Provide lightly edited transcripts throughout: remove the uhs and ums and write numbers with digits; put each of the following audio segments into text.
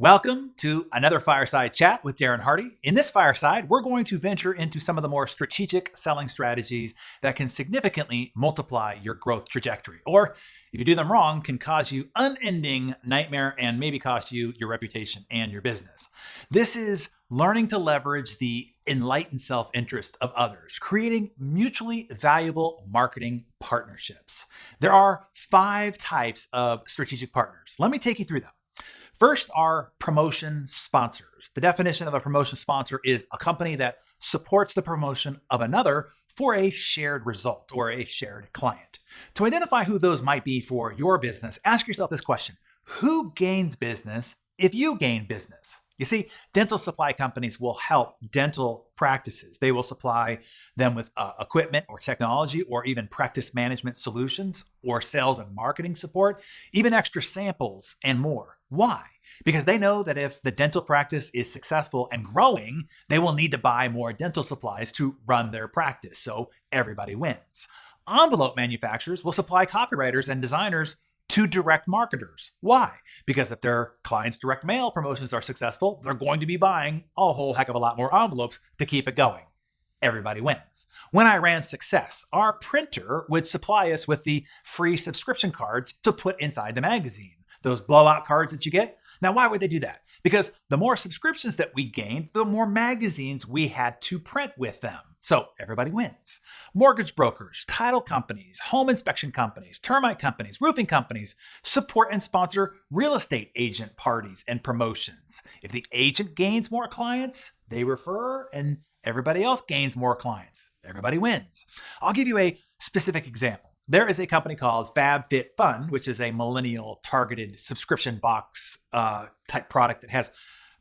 Welcome to another Fireside Chat with Darren Hardy. In this Fireside, we're going to venture into some of the more strategic selling strategies that can significantly multiply your growth trajectory, or if you do them wrong, can cause you unending nightmare and maybe cost you your reputation and your business. This is learning to leverage the enlightened self-interest of others, creating mutually valuable marketing partnerships. There are 5 types of strategic partners. Let me take you through them. First are promotion sponsors. The definition of a promotion sponsor is a company that supports the promotion of another for a shared result or a shared client. To identify who those might be for your business, ask yourself this question: who gains business if you gain business? You see, dental supply companies will help dental practices. They will supply them with equipment or technology or even practice management solutions or sales and marketing support, even extra samples and more. Why? Because they know that if the dental practice is successful and growing, they will need to buy more dental supplies to run their practice, so everybody wins. Envelope manufacturers will supply copywriters and designers to direct marketers. Why? Because if their clients' direct mail promotions are successful, they're going to be buying a whole heck of a lot more envelopes to keep it going. Everybody wins. When I ran Success, our printer would supply us with the free subscription cards to put inside the magazine. Those blowout cards that you get. Now, why would they do that? Because the more subscriptions that we gained, the more magazines we had to print with them. So everybody wins. Mortgage brokers, title companies, home inspection companies, termite companies, roofing companies support and sponsor real estate agent parties and promotions. If the agent gains more clients, they refer, and everybody else gains more clients. Everybody wins. I'll give you a specific example. There is a company called FabFitFun, which is a millennial targeted subscription box type product that has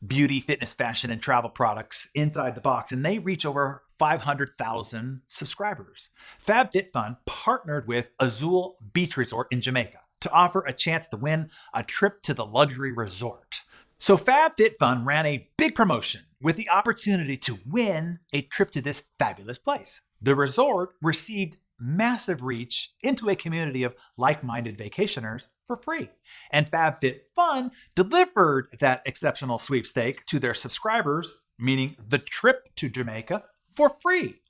beauty, fitness, fashion, and travel products inside the box, and they reach over 500,000 subscribers. FabFitFun partnered with Azul Beach Resort in Jamaica to offer a chance to win a trip to the luxury resort. So FabFitFun ran a big promotion with the opportunity to win a trip to this fabulous place. The resort received massive reach into a community of like-minded vacationers for free. And FabFitFun delivered that exceptional sweepstake to their subscribers, meaning the trip to Jamaica, for free.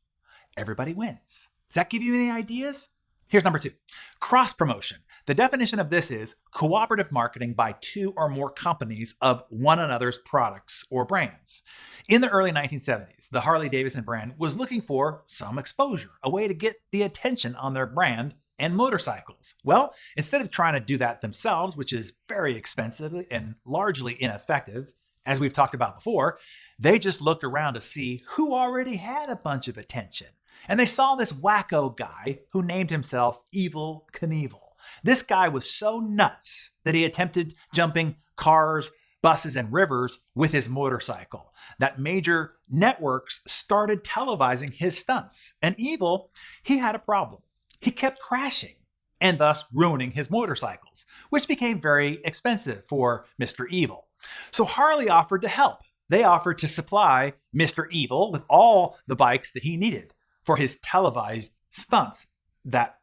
Everybody wins. Does that give you any ideas? Here's number 2, cross promotion. The definition of this is cooperative marketing by 2 or more companies of one another's products or brands. In the early 1970s, the Harley-Davidson brand was looking for some exposure, a way to get the attention on their brand and motorcycles. Well, instead of trying to do that themselves, which is very expensive and largely ineffective, as we've talked about before, they just looked around to see who already had a bunch of attention. And they saw this wacko guy who named himself Evel Knievel. This guy was so nuts that he attempted jumping cars, buses, and rivers with his motorcycle, that major networks started televising his stunts. And Evel, he had a problem. He kept crashing and thus ruining his motorcycles, which became very expensive for Mr. Evel. So Harley offered to help. They offered to supply Mr. Evel with all the bikes that he needed for his televised stunts, that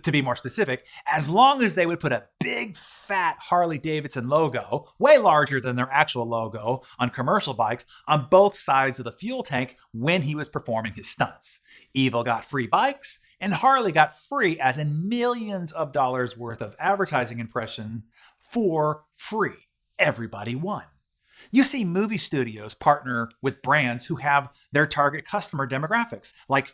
to be more specific, as long as they would put a big fat Harley-Davidson logo, way larger than their actual logo, on commercial bikes on both sides of the fuel tank when he was performing his stunts. Evel got free bikes, and Harley got free, as in millions of dollars worth of advertising impression for free. Everybody won. You see movie studios partner with brands who have their target customer demographics, like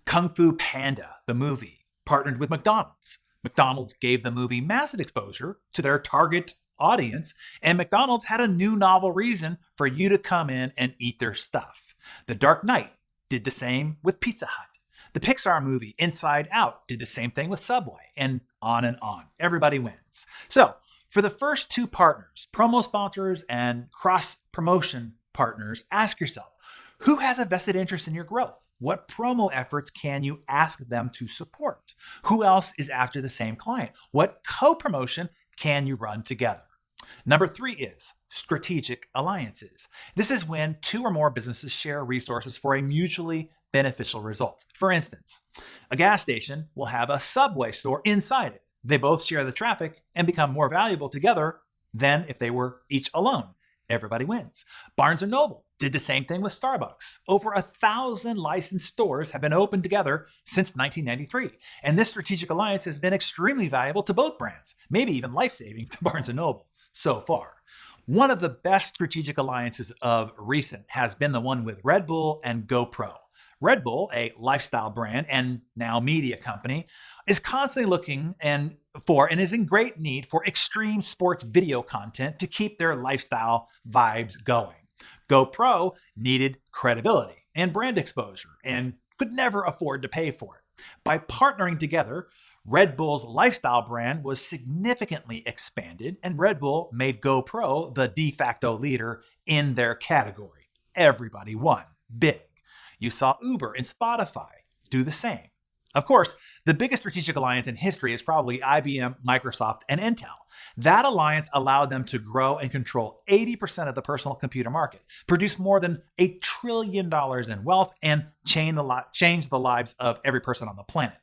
Kung Fu Panda, the movie, partnered with McDonald's. McDonald's gave the movie massive exposure to their target audience, and McDonald's had a new novel reason for you to come in and eat their stuff. The Dark Knight did the same with Pizza Hut. The Pixar movie Inside Out did the same thing with Subway, and on and on. Everybody wins. So, for the first 2 partners, promo sponsors and cross-promotion partners, ask yourself, who has a vested interest in your growth? What promo efforts can you ask them to support? Who else is after the same client? What co-promotion can you run together? Number 3 is strategic alliances. This is when 2 or more businesses share resources for a mutually beneficial result. For instance, a gas station will have a Subway store inside it. They both share the traffic and become more valuable together than if they were each alone. Everybody wins. Barnes & Noble did the same thing with Starbucks. Over 1,000 licensed stores have been opened together since 1993. And this strategic alliance has been extremely valuable to both brands, maybe even life-saving to Barnes & Noble so far. One of the best strategic alliances of recent has been the one with Red Bull and GoPro. Red Bull, a lifestyle brand and now media company, is constantly looking and is in great need for extreme sports video content to keep their lifestyle vibes going. GoPro needed credibility and brand exposure and could never afford to pay for it. By partnering together, Red Bull's lifestyle brand was significantly expanded, and Red Bull made GoPro the de facto leader in their category. Everybody won big. You saw Uber and Spotify do the same. Of course, the biggest strategic alliance in history is probably IBM, Microsoft, and Intel. That alliance allowed them to grow and control 80% of the personal computer market, produce more than $1 trillion in wealth, and change the lives of every person on the planet.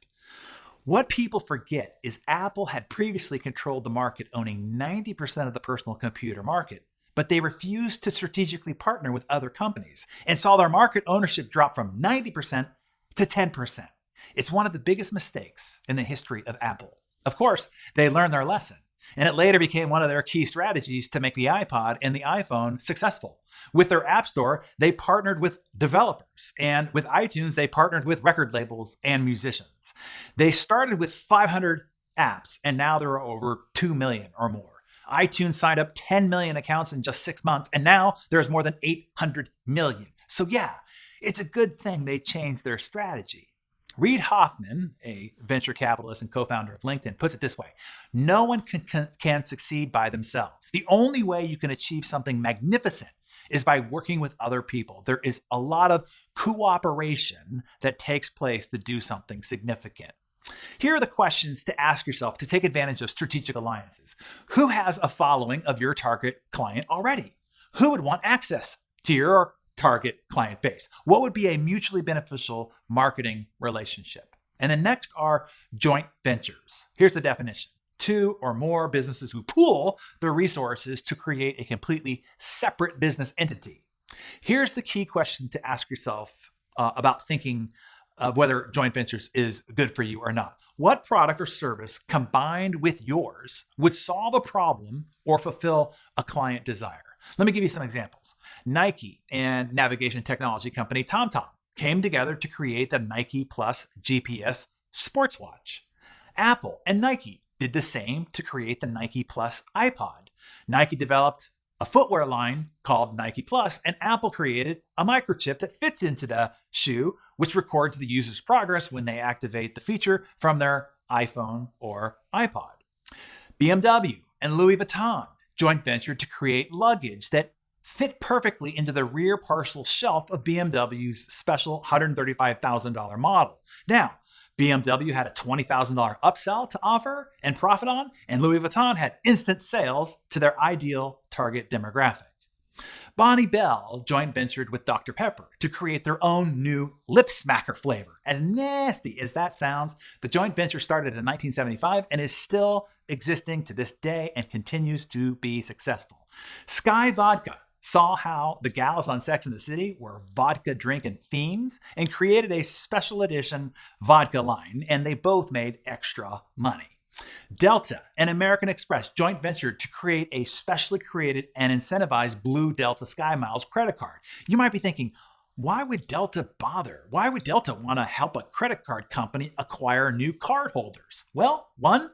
What people forget is Apple had previously controlled the market, owning 90% of the personal computer market, but they refused to strategically partner with other companies and saw their market ownership drop from 90% to 10%. It's one of the biggest mistakes in the history of Apple. Of course, they learned their lesson, and it later became one of their key strategies to make the iPod and the iPhone successful. With their App Store, they partnered with developers, and with iTunes, they partnered with record labels and musicians. They started with 500 apps, and now there are over 2 million or more. iTunes signed up 10 million accounts in just 6 months, and now there's more than 800 million. So yeah, it's a good thing they changed their strategy. Reid Hoffman, a venture capitalist and co-founder of LinkedIn, puts it this way: no one can succeed by themselves. The only way you can achieve something magnificent is by working with other people. There is a lot of cooperation that takes place to do something significant. Here are the questions to ask yourself to take advantage of strategic alliances. Who has a following of your target client already? Who would want access to your target client base? What would be a mutually beneficial marketing relationship? And then next are joint ventures. Here's the definition: two or more businesses who pool their resources to create a completely separate business entity. Here's the key question to ask yourself about thinking of whether joint ventures is good for you or not. What product or service combined with yours would solve a problem or fulfill a client desire? Let me give you some examples. Nike and navigation technology company TomTom came together to create the Nike Plus GPS sports watch. Apple and Nike did the same to create the Nike Plus iPod. Nike developed a footwear line called Nike Plus, and Apple created a microchip that fits into the shoe, which records the user's progress when they activate the feature from their iPhone or iPod. BMW and Louis Vuitton joint venture to create luggage that fit perfectly into the rear parcel shelf of BMW's special $135,000 model. Now, BMW had a $20,000 upsell to offer and profit on, and Louis Vuitton had instant sales to their ideal target demographic. Bonnie Bell joint ventured with Dr. Pepper to create their own new lip smacker flavor. As nasty as that sounds, the joint venture started in 1975 and is still existing to this day and continues to be successful. Sky Vodka saw how the gals on Sex and the City were vodka drinking fiends and created a special edition vodka line, and they both made extra money. Delta and American Express joint ventured to create a specially created and incentivized Blue Delta Sky Miles credit card. You might be thinking, why would Delta bother? Why would Delta want to help a credit card company acquire new cardholders? Well, one,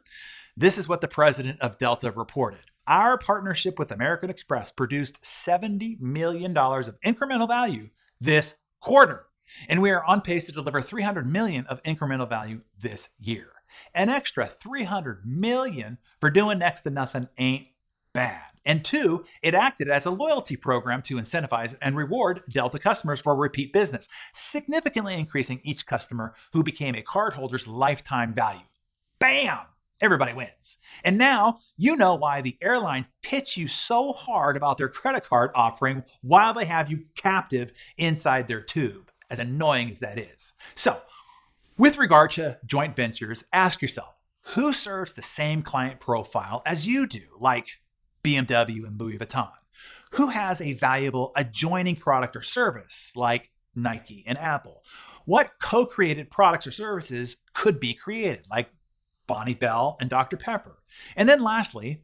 this is what the president of Delta reported. Our partnership with American Express produced $70 million of incremental value this quarter, and we are on pace to deliver $300 million of incremental value this year. An extra $300 million for doing next to nothing ain't bad. And two, it acted as a loyalty program to incentivize and reward Delta customers for repeat business, significantly increasing each customer who became a cardholder's lifetime value. Bam! Everybody wins. And now you know why the airlines pitch you so hard about their credit card offering while they have you captive inside their tube, as annoying as that is. So, with regard to joint ventures, ask yourself, who serves the same client profile as you do? Like BMW and Louis Vuitton? Who has a valuable adjoining product or service like Nike and Apple? What co-created products or services could be created like Bonnie Bell and Dr. Pepper? And then lastly,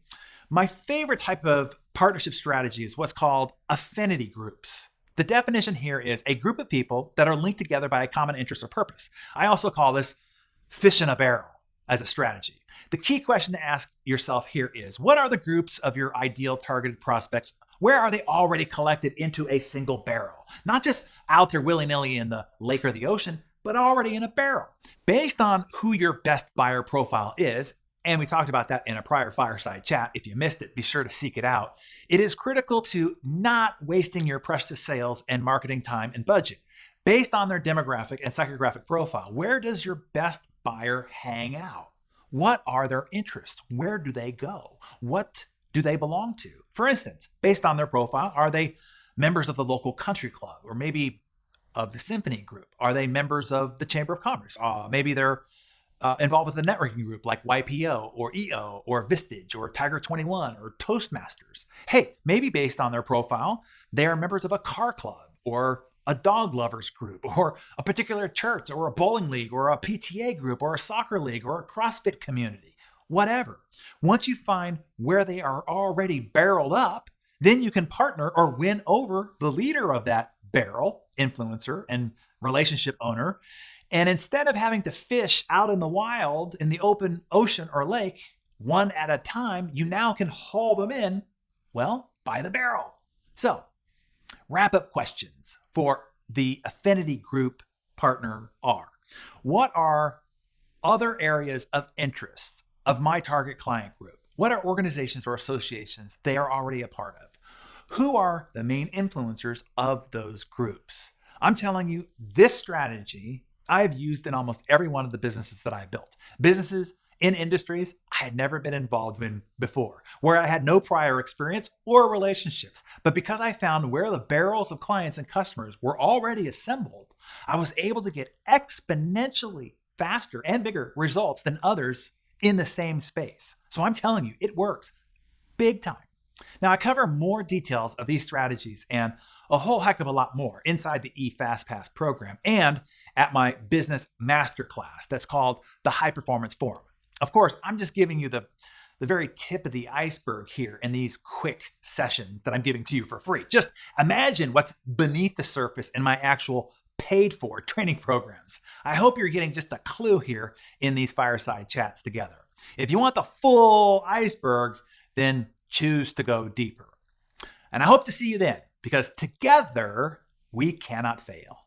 my favorite type of partnership strategy is what's called affinity groups. The definition here is a group of people that are linked together by a common interest or purpose. I also call this fish in a barrel as a strategy. The key question to ask yourself here is, what are the groups of your ideal targeted prospects? Where are they already collected into a single barrel? Not just out there willy-nilly in the lake or the ocean, but already in a barrel. Based on who your best buyer profile is, and we talked about that in a prior Fireside chat. If you missed it, be sure to seek it out. It is critical to not wasting your precious sales and marketing time and budget. Based on their demographic and psychographic profile, where does your best buyer hang out? What are their interests? Where do they go? What do they belong to? For instance, based on their profile, are they members of the local country club or maybe of the symphony group? Are they members of the Chamber of Commerce? Maybe they're involved with a networking group like YPO or EO or Vistage or Tiger 21 or Toastmasters. Hey, maybe based on their profile, they are members of a car club or a dog lovers group or a particular church or a bowling league or a PTA group or a soccer league or a CrossFit community, whatever. Once you find where they are already barreled up, then you can partner or win over the leader of that barrel, influencer and relationship owner. And instead of having to fish out in the wild, in the open ocean or lake, one at a time, you now can haul them in, well, by the barrel. So, wrap-up questions for the affinity group partner are: what are other areas of interest of my target client group? What are organizations or associations they are already a part of? Who are the main influencers of those groups? I'm telling you, this strategy I've used in almost every one of the businesses that I built. Businesses in industries I had never been involved in before, where I had no prior experience or relationships. But because I found where the barrels of clients and customers were already assembled, I was able to get exponentially faster and bigger results than others in the same space. So I'm telling you, it works big time. Now, I cover more details of these strategies and a whole heck of a lot more inside the eFastPass program and at my business masterclass that's called the High Performance Forum. Of course, I'm just giving you the very tip of the iceberg here in these quick sessions that I'm giving to you for free. Just imagine what's beneath the surface in my actual paid for training programs. I hope you're getting just a clue here in these fireside chats together. If you want the full iceberg, then choose to go deeper. And I hope to see you then, because together we cannot fail.